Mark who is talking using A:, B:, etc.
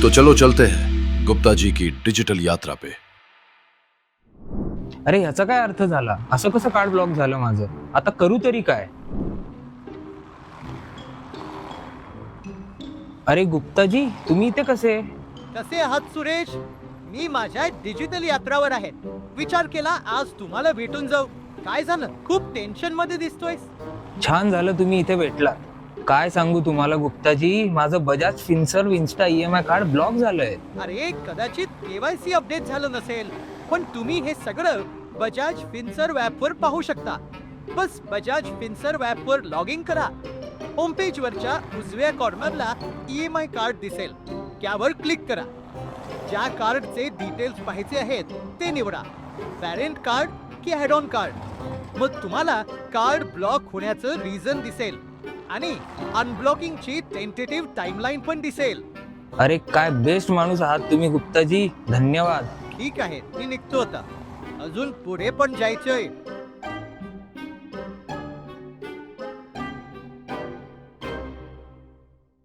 A: तो चलो चलते हैं गुप्ता जी की डिजिटल यात्रा पे।
B: अरे ह्याचा काय अर्थ झाला? असं कसं कार्ड ब्लॉक झालं माझं? आता करू तरी काय? अरे गुप्ताजी, तुम्ही इथे कसे?
C: कसे आहात सुरेश? मी माझ्या डिजिटल यात्रावर आहे. विचार केला आज तुम्हाला भेटून जाऊ. काय झालं? खूप टेन्शन मध्ये दिसतोयस.
B: छान झालं तुम्ही इथे भेटला. काय सांगू तुम्हाला गुप्ताजी, माझं Bajaj Finserv Insta EMI card block झालंय.
C: अरे कदाचित KYC अपडेट झालं नसेल, पण तुम्ही हे सगळं बजाज फिनसर्व ॲपवर पाहू शकता. बस बजाज फिनसर्व ॲपवर लॉग इन करा. होम पेज वरच्या उजव्या कॉर्नरला EMI कार्ड दिसेल. त्यावर क्लिक करा. ज्या कार्डचे डिटेल्स पाहायचे आहेत ते निवडा. पॅरेंट कार्ड की ॲड ऑन कार्ड. मग तुम्हाला कार्ड ब्लॉक होण्याचं रिझन दिसेल आणि अनब्लॉकिंगची टेंटेटिव्ह टाइमलाईन पण दिसेल.
B: अरे काय बेस्ट माणूस आहात तुम्ही गुप्ताजी, धन्यवाद.
C: ठीक आहे, मी निघतो आता. अजून पुढे पण जायचंय.